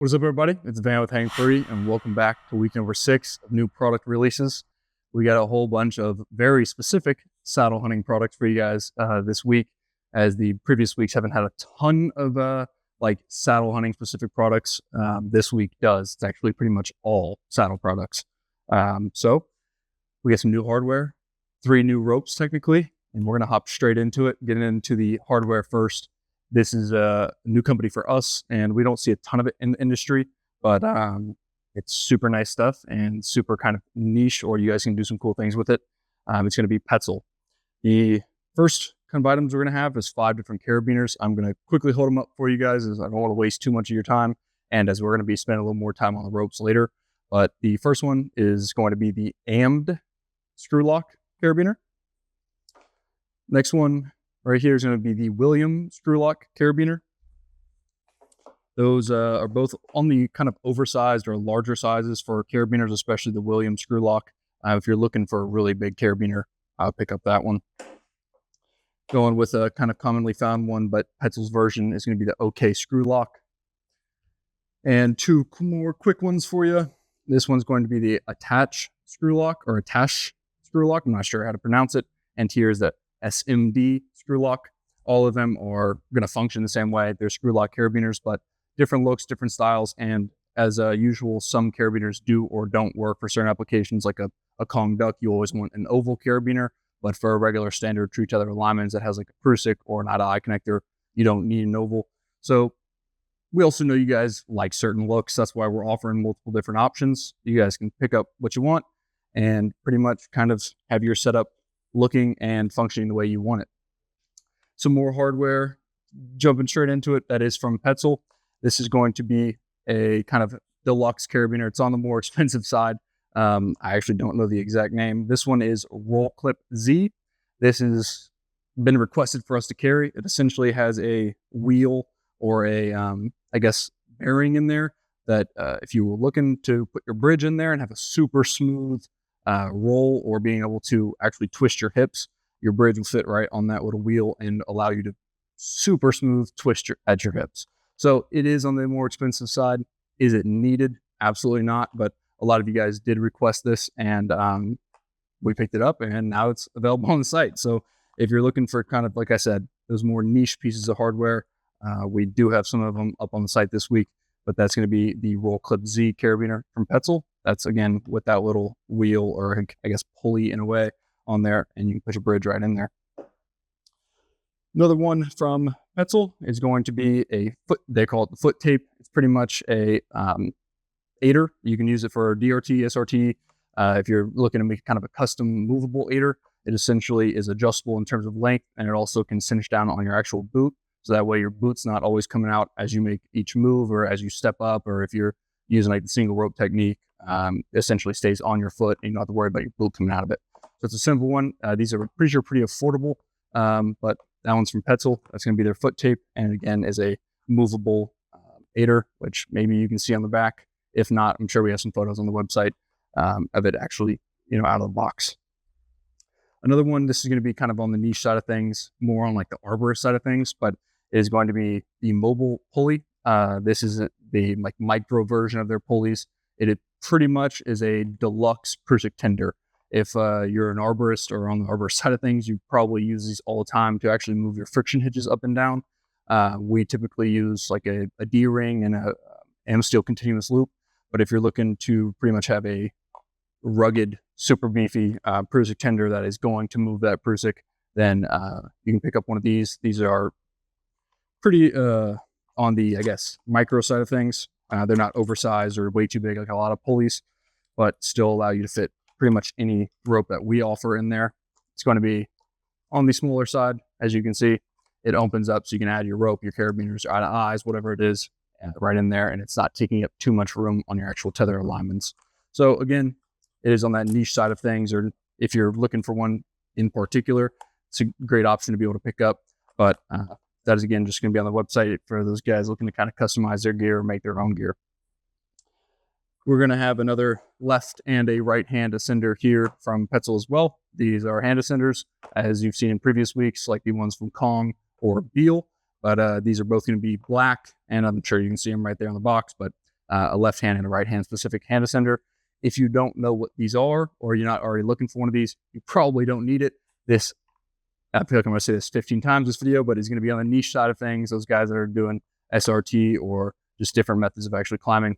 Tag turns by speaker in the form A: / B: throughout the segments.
A: What is up, everybody? It's Van with Hang 30, and welcome back to week number 6 of new product releases. We got a whole bunch of very specific saddle hunting products for you guys this week, as the previous weeks haven't had a ton of saddle hunting specific products. This week does. It's actually pretty much all saddle products. So we got some new hardware, 3 new ropes technically, and we're going to hop straight into it, getting into the hardware first. This is a new company for us, and we don't see a ton of it in the industry, but it's super nice stuff and super kind of niche, or you guys can do some cool things with it. It's going to be Petzl. The first kind of items we're going to have is 5 different carabiners. I'm going to quickly hold them up for you guys, as I don't want to waste too much of your time, and as we're going to be spending a little more time on the ropes later. But the first one is going to be the AMD screw lock carabiner. Next one right here is going to be the William screw lock carabiner. Those are both on the kind of oversized or larger sizes for carabiners, especially the William screw lock. If you're looking for a really big carabiner, I'll pick up that one. Going with a kind of commonly found one, but Petzl's version is going to be the OK screw lock. And 2 more quick ones for you. This one's going to be the attach screw lock, or attach screw lock. I'm not sure how to pronounce it. And here's the SMD screw lock. All of them are going to function the same way. They're screw lock carabiners, but different looks, different styles. And as usual, some carabiners do or don't work for certain applications. Like a Kong duck, you always want an oval carabiner, but for a regular standard true tether alignments that has like a Prusik or an eye-to-eye connector, you don't need an oval. So we also know you guys like certain looks. That's why we're offering multiple different options. You guys can pick up what you want and pretty much kind of have your setup looking and functioning the way you want it. Some more hardware, jumping straight into it, that is from Petzl. This is going to be a kind of deluxe carabiner. It's on the more expensive side. I actually don't know the exact name. This one is Roll Clip Z. This has been requested for us to carry. It essentially has a wheel or a, I guess, bearing in there that if you were looking to put your bridge in there and have a super smooth roll, or being able to actually twist your hips, your bridge will fit right on that little wheel and allow you to super smooth twist at your hips. So it is on the more expensive side. Is it needed? Absolutely not. But a lot of you guys did request this, and we picked it up, and now it's available on the site. So if you're looking for kind of, like I said, those more niche pieces of hardware, we do have some of them up on the site this week, but that's going to be the Roll Clip Z carabiner from Petzl. That's, again, with that little wheel, or I guess pulley in a way, on there, and you can put your bridge right in there. Another one from Petzl is going to be a foot. They call it the foot tape. It's pretty much a aider. You can use it for DRT, SRT. If you're looking to make kind of a custom movable aider, it essentially is adjustable in terms of length, and it also can cinch down on your actual boot. So that way your boot's not always coming out as you make each move, or as you step up, or if you're using like the single rope technique, essentially stays on your foot, and you don't have to worry about your boot coming out of it. So it's a simple one. These are pretty affordable, but that one's from Petzl. That's going to be their foot tape, and again is a movable aider, which maybe you can see on the back. If not, I'm sure we have some photos on the website of it actually, out of the box. Another one, this is going to be kind of on the niche side of things, more on like the arborist side of things, but it is going to be the mobile pulley. This is the like micro version of their pulleys. It pretty much is a deluxe Prusik tender. If you're an arborist or on the arborist side of things, you probably use these all the time to actually move your friction hitches up and down. We typically use like a D-ring and a M-steel continuous loop. But if you're looking to pretty much have a rugged, super beefy Prusik tender that is going to move that Prusik, then you can pick up one of these. These are pretty on the, I guess, micro side of things. They're not oversized or way too big like a lot of pulleys, but still allow you to fit pretty much any rope that we offer in there. It's going to be on the smaller side. As you can see, it opens up so you can add your rope, your carabiners, your eye-to-eyes, whatever it is, right in there, and it's not taking up too much room on your actual tether alignments. So again, it is on that niche side of things, or if you're looking for one in particular, it's a great option to be able to pick up. But that is, again, just going to be on the website for those guys looking to kind of customize their gear or make their own gear. We're going to have another left and a right hand ascender here from Petzl as well. These are hand ascenders, as you've seen in previous weeks, like the ones from Kong or Beal. But these are both going to be black, and I'm sure you can see them right there on the box. But a left hand and a right hand specific hand ascender. If you don't know what these are, or you're not already looking for one of these, you probably don't need it. This, I feel like I'm going to say this 15 times this video, but it's going to be on the niche side of things. Those guys that are doing SRT or just different methods of actually climbing.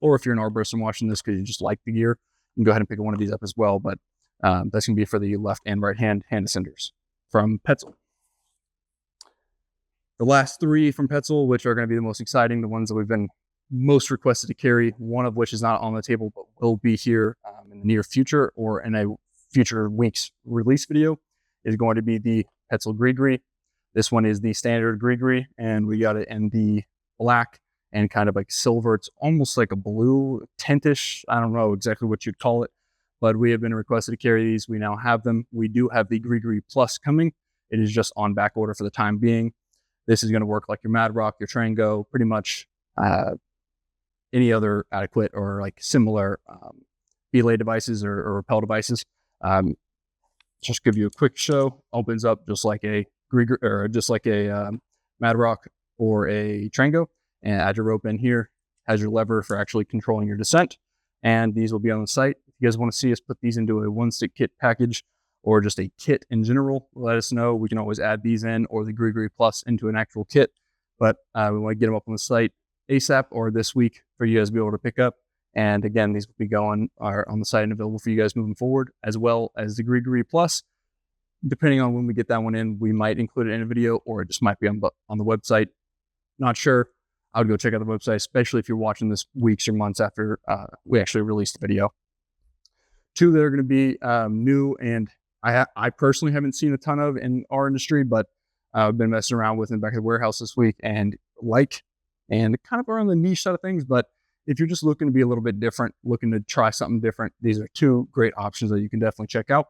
A: Or if you're an arborist and watching this because you just like the gear, you can go ahead and pick one of these up as well. But that's going to be for the left and right hand ascenders from Petzl. The last three from Petzl, which are going to be the most exciting, the ones that we've been most requested to carry, one of which is not on the table, but will be here in the near future or in a future week's release video, is going to be the Petzl Grigri. This one is the standard Grigri, and we got it in the black and kind of like silver. It's almost like a blue tintish. I don't know exactly what you'd call it, but we have been requested to carry these. We now have them. We do have the Grigri Plus coming. It is just on back order for the time being. This is going to work like your Mad Rock, your Trango, pretty much any other adequate or like similar belay devices or rappel devices. Just give you a quick show. Opens up just like a Grigri, or just like a Mad Rock or a Trango, and add your rope in here. Has your lever for actually controlling your descent, and these will be on the site. If you guys want to see us put these into a one-stick kit package or just a kit in general, let us know. We can always add these in, or the Grigri Plus into an actual kit, but we want to get them up on the site ASAP or this week for you guys to be able to pick up. And again, these will be going on the site and available for you guys moving forward, as well as the Grigri Plus. Depending on when we get that one in, we might include it in a video, or it just might be on the website. Not sure. I would go check out the website, especially if you're watching this weeks or months after we actually released the video. Two that are going to be new, and I personally haven't seen a ton of in our industry, but I've been messing around with in the back of the warehouse this week and kind of are on the niche side of things. But if you're just looking to be a little bit different, looking to try something different, these are two great options that you can definitely check out.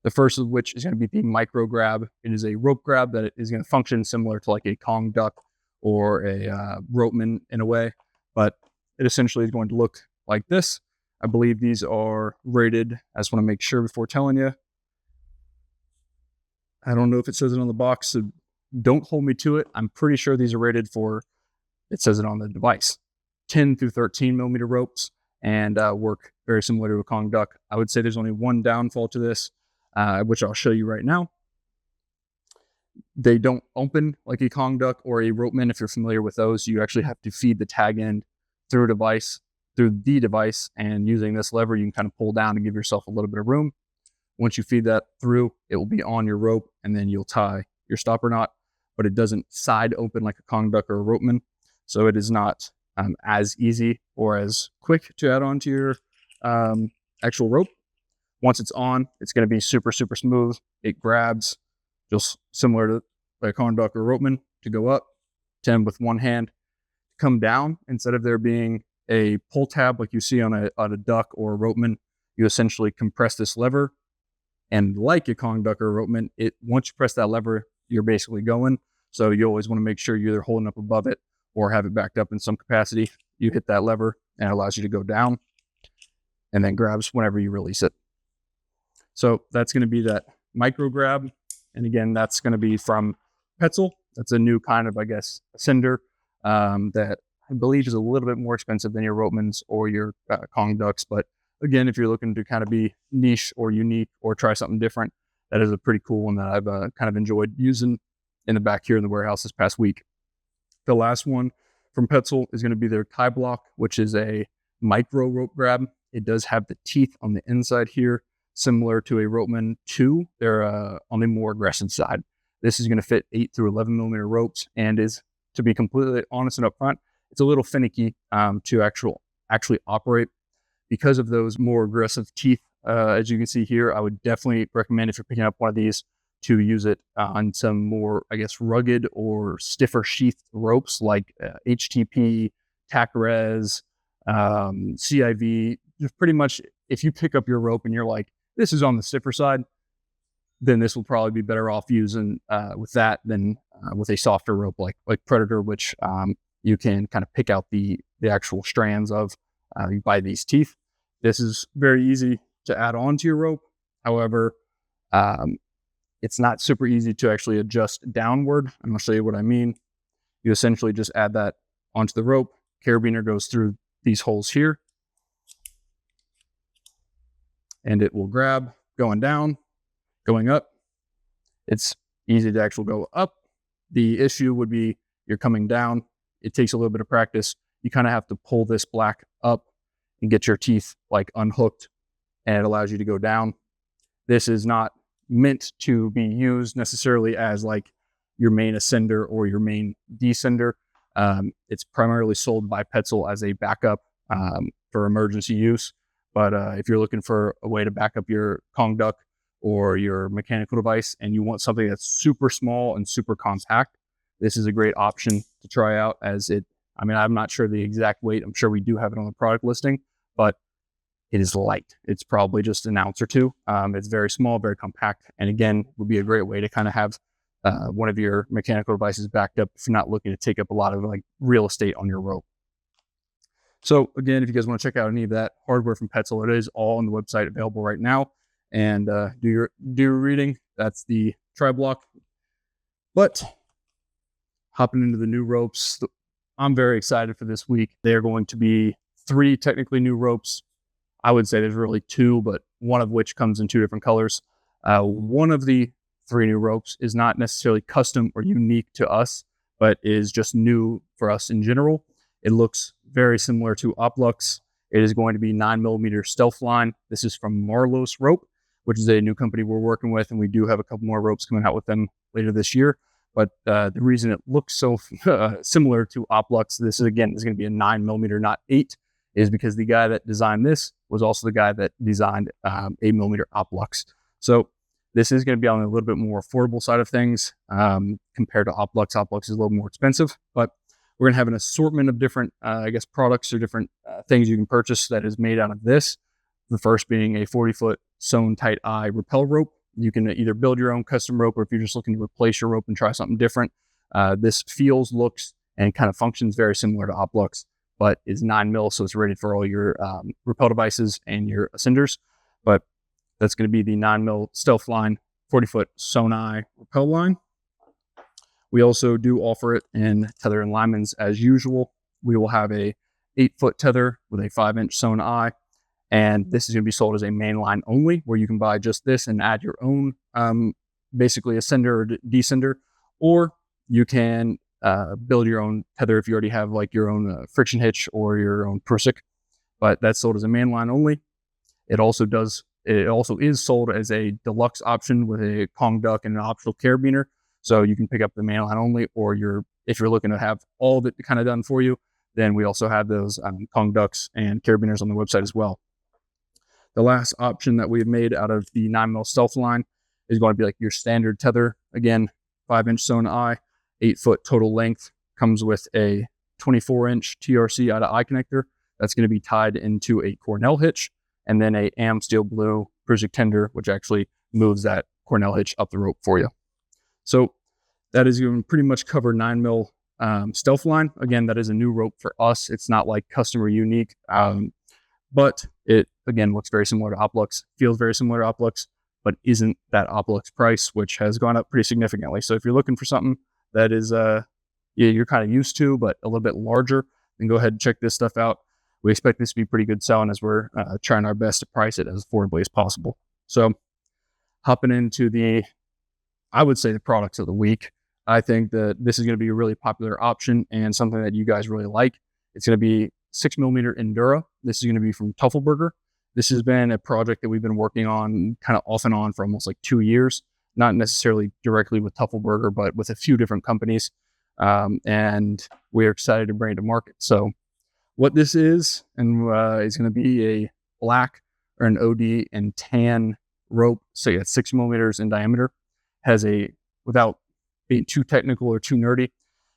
A: The first of which is going to be the micro grab. It is a rope grab that is going to function similar to like a Kong duck or a ropeman in a way, but it essentially is going to look like this. I believe these are rated. I just want to make sure before telling you. I don't know if it says it on the box, so don't hold me to it. I'm pretty sure these are rated for, it says it on the device, 10 through 13 millimeter ropes, and work very similar to a Kong duck. I would say there's only one downfall to this, which I'll show you right now. They don't open like a Kong duck or a ropeman. If you're familiar with those, you actually have to feed the tag end through the device, and using this lever, you can kind of pull down to give yourself a little bit of room. Once you feed that through, it will be on your rope, and then you'll tie your stopper knot, but it doesn't side open like a Kong duck or a ropeman. So it is not as easy or as quick to add on to your actual rope. Once it's on, it's going to be super, super smooth. It grabs just similar to a Kong duck or ropeman to go up, 10 with one hand, come down. Instead of there being a pull tab like you see on a duck or a ropeman, you essentially compress this lever. And like a Kong duck or a ropeman, once you press that lever, you're basically going. So you always want to make sure you're either holding up above it or have it backed up in some capacity. You hit that lever and it allows you to go down and then grabs whenever you release it. So that's going to be that micro grab. And again, that's going to be from Petzl. That's a new kind of, I guess, ascender that I believe is a little bit more expensive than your ropeman's or your Kong ducks. But again, if you're looking to kind of be niche or unique or try something different, that is a pretty cool one that I've kind of enjoyed using in the back here in the warehouse this past week. The last one from Petzl is going to be their tie block, which is a micro rope grab. It does have the teeth on the inside here, similar to a ropeman 2. They're on the more aggressive side. This is going to fit 8 through 11 millimeter ropes, and is, to be completely honest and upfront, it's a little finicky to actually operate because of those more aggressive teeth. As you can see here, I would definitely recommend, if you're picking up one of these, to use it on some more, I guess, rugged or stiffer sheathed ropes like HTP, TACRES, CIV. Just pretty much, if you pick up your rope and you're like, this is on the stiffer side, then this will probably be better off using with that than with a softer rope like Predator, which you can kind of pick out the actual strands of by these teeth. This is very easy to add on to your rope. However, it's not super easy to actually adjust downward. I'm going to show you what I mean. You essentially just add that onto the rope, carabiner goes through these holes here, and it will grab going down, going up. It's easy to actually go up. The issue would be you're coming down. It takes a little bit of practice. You kind of have to pull this black up and get your teeth like unhooked, and it allows you to go down. This is not meant to be used necessarily as like your main ascender or your main descender. It's primarily sold by Petzl as a backup for emergency use. But if you're looking for a way to back up your Kong duck or your mechanical device and you want something that's super small and super compact, this is a great option to try out. As it, I mean, I'm not sure the exact weight. I'm sure we do have it on the product listing, but it is light. It's probably just an ounce or two. It's very small, very compact, and again, would be a great way to kind of have one of your mechanical devices backed up if you're not looking to take up a lot of like real estate on your rope. So again, if you guys want to check out any of that hardware from Petzl, it is all on the website available right now. And do your reading. That's the tri-block. But hopping into the new ropes, I'm very excited for this week. They are going to be 3 technically new ropes. I would say there's really 2, but one of which comes in 2 different colors. One of the 3 new ropes is not necessarily custom or unique to us, but is just new for us in general. It looks very similar to Oplux. It is going to be 9mm stealth line. This is from Marlos Rope, which is a new company we're working with, and we do have a couple more ropes coming out with them later this year. But the reason it looks so similar to Oplux, this is going to be a 9mm, not 8, is because the guy that designed this was also the guy that designed 8mm Oplux. So this is going to be on a little bit more affordable side of things compared to Oplux. Oplux is a little more expensive, but we're going to have an assortment of different, products or different things you can purchase that is made out of this. The first being a 40-foot sewn tight eye rappel rope. You can either build your own custom rope, or if you're just looking to replace your rope and try something different, this feels, looks, and kind of functions very similar to Oplux, but is 9mm, so it's rated for all your rappel devices and your ascenders. But that's going to be the 9mm stealth line, 40-foot sewn eye rappel line. We also do offer it in tether and lineman's as usual. We will have a 8-foot tether with a 5-inch sewn eye, and this is going to be sold as a main line only, where you can buy just this and add your own, basically ascender or descender, or you can build your own tether if you already have like your own friction hitch or your own Prusik. But that's sold as a main line only. It also is sold as a deluxe option with a Kong duck and an optional carabiner. So you can pick up the main line only, or if you're looking to have all of it kind of done for you, then we also have those Kong ducks and carabiners on the website as well. The last option that we've made out of the 9mm stealth line is going to be like your standard tether. Again, 5-inch sewn eye, 8-foot total length, comes with a 24-inch TRC out of eye connector. That's going to be tied into a Cornell hitch, and then a AM steel blue Prusik tender, which actually moves that Cornell hitch up the rope for you. So that is going to pretty much cover 9mm stealth line. Again, that is a new rope for us. It's not like customer unique, but it, again, looks very similar to Oplux, feels very similar to Oplux, but isn't that Oplux price, which has gone up pretty significantly. So if you're looking for something that is you're kind of used to, but a little bit larger, then go ahead and check this stuff out. We expect this to be pretty good selling, as we're trying our best to price it as affordably as possible. So hopping into I would say the products of the week. I think that this is going to be a really popular option and something that you guys really like. It's going to be 6mm Endura. This is going to be from Tuffelberger. This has been a project that we've been working on kind of off and on for almost like 2 years, not necessarily directly with Tuffelberger, but with a few different companies. And we're excited to bring it to market. So what this is, and is going to be a black or an OD and tan rope. So it's 6mm in diameter. Has without being too technical or too nerdy,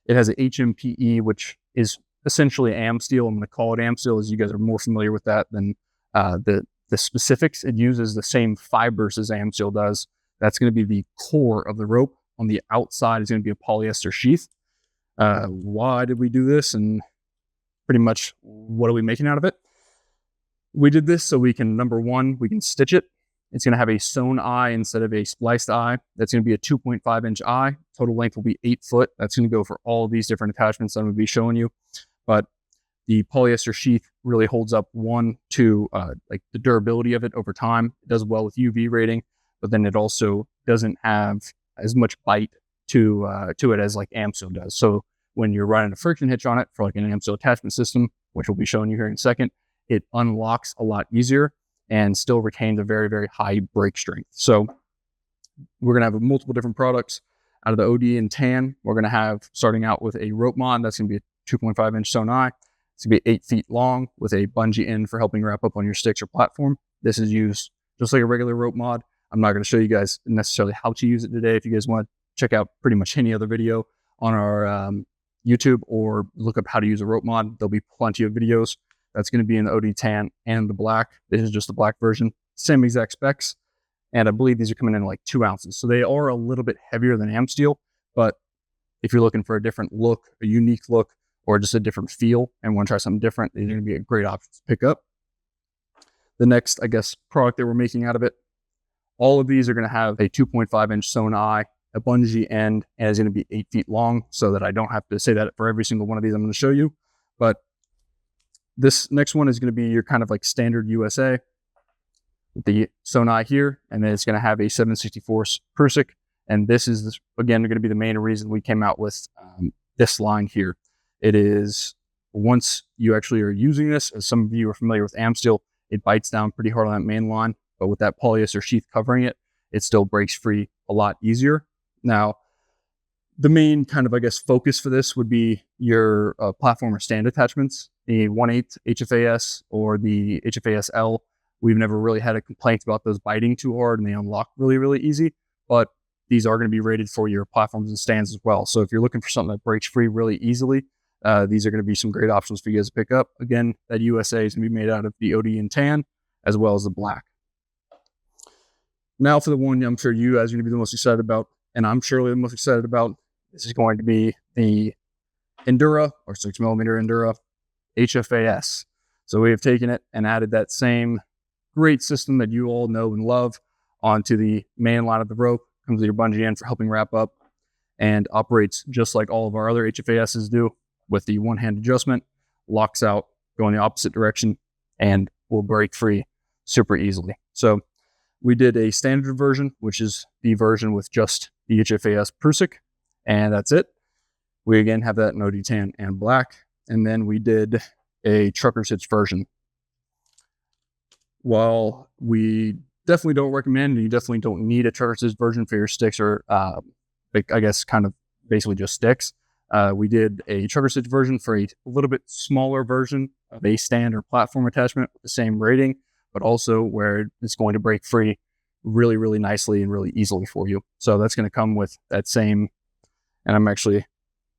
A: it has a HMPE, which is essentially AM steel. I'm going to call it AM steel, as you guys are more familiar with that than the specifics. It uses the same fibers as AM steel does. That's going to be the core of the rope. On the outside is going to be a polyester sheath. Why did we do this, and pretty much what are we making out of it? We did this so we can, number one, we can stitch it. It's going to have a sewn eye instead of a spliced eye. That's going to be a 2.5-inch eye. Total length will be 8 foot. That's going to go for all of these different attachments I'm going to be showing you. But the polyester sheath really holds up to like the durability of it over time. It does well with UV rating, but then it also doesn't have as much bite to it as like AmSeal does. So when you're running a friction hitch on it for like an AmSeal attachment system, which we'll be showing you here in a second, it unlocks a lot easier and still retains a very, very high brake strength. So we're going to have multiple different products out of the OD and tan. We're going to have, starting out with a rope mod, that's going to be a 2.5 inch Sonai. It's going to be 8 feet long with a bungee end for helping wrap up on your sticks or platform. This is used just like a regular rope mod. I'm not going to show you guys necessarily how to use it today. If you guys want to check out pretty much any other video on our YouTube or look up how to use a rope mod, there'll be plenty of videos. That's going to be in the OD tan and the black. This is just the black version, same exact specs. And I believe these are coming in like 2 ounces. So they are a little bit heavier than AmSteel, but if you're looking for a different look, a unique look, or just a different feel and want to try something different, these are going to be a great option to pick up. The next, I guess, product that we're making out of it, all of these are going to have a 2.5 inch Sonai, a bungee end, and it's going to be 8 feet long, so that I don't have to say that for every single one of these I'm going to show you. But this next one is going to be your kind of like standard USA with the Sonai here, and then it's going to have a 764 Prusik. And this is, again, going to be the main reason we came out with this line here. It is, once you actually are using this, as some of you are familiar with AmSteel, it bites down pretty hard on that main line, but with that polyester sheath covering it, it still breaks free a lot easier. Now, the main kind of, I guess, focus for this would be your platform or stand attachments, the 1/8 HFAS or the HFAS L. We've never really had a complaint about those biting too hard, and they unlock really, really easy, but these are going to be rated for your platforms and stands as well. So if you're looking for something that breaks free really easily, these are going to be some great options for you guys to pick up. Again, that USA is going to be made out of the OD and tan as well as the black. Now for the one I'm sure you guys are going to be the most excited about, and I'm surely the most excited about, this is going to be the Endura, or 6mm Endura HFAS. So we have taken it and added that same great system that you all know and love onto the main line of the rope. Comes with your bungee end for helping wrap up, and operates just like all of our other HFASs do, with the one-hand adjustment, locks out, go in the opposite direction, and will break free super easily. So we did a standard version, which is the version with just the HFAS Prusik, and that's it. We again have that in OD tan and black, and then we did a trucker's hitch version. While we definitely don't recommend, and you definitely don't need a trucker's hitch version for your sticks or I guess kind of basically just sticks, we did a trucker's hitch version for a little bit smaller version of a stand or platform attachment with the same rating, but also where it's going to break free really, really nicely and really easily for you. So that's going to come with that same, and I'm actually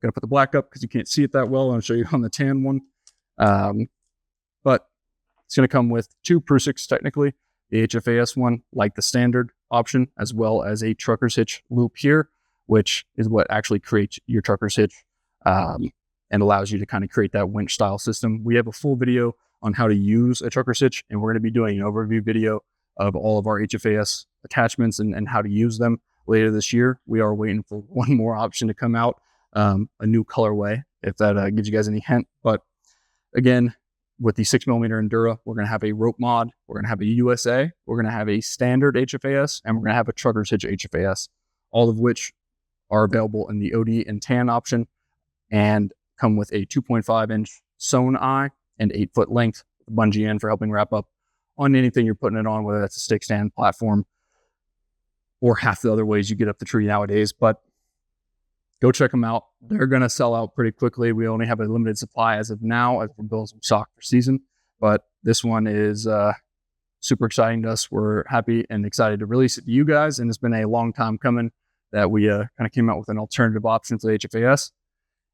A: going to put the black up because you can't see it that well. I'll show you on the tan one. But it's going to come with 2 Prusiks technically, the HFAS one, like the standard option, as well as a trucker's hitch loop here, which is what actually creates your trucker's hitch and allows you to kind of create that winch style system. We have a full video on how to use a trucker's hitch, and we're going to be doing an overview video of all of our HFAS attachments and how to use them later this year. We are waiting for one more option to come out, a new colorway, if that gives you guys any hint. But again, with the 6mm Endura, we're going to have a rope mod, we're going to have a USA, we're going to have a standard HFAS, and we're going to have a trucker's hitch HFAS, all of which are available in the OD and tan option, and come with a 2.5 inch Sonai and 8 foot length bungee end for helping wrap up on anything you're putting it on, whether that's a stick, stand, platform, or half the other ways you get up the tree nowadays. But go check them out. They're going to sell out pretty quickly. We only have a limited supply as of now, as we're building some stock for season. But this one is super exciting to us. We're happy and excited to release it to you guys. And it's been a long time coming that we kind of came out with an alternative option to the HFAS.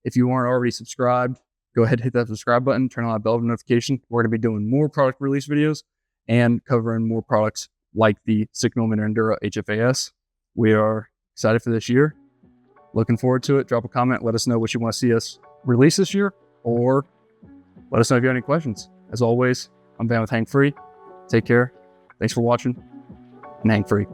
A: If you aren't already subscribed, go ahead and hit that subscribe button, turn on that bell notification. We're going to be doing more product release videos and covering more products like the 6mm Endura HFAS. We are excited for this year. Looking forward to it. Drop a comment. Let us know what you want to see us release this year, or let us know if you have any questions. As always, I'm Van with Hang Free. Take care. Thanks for watching, and hang free.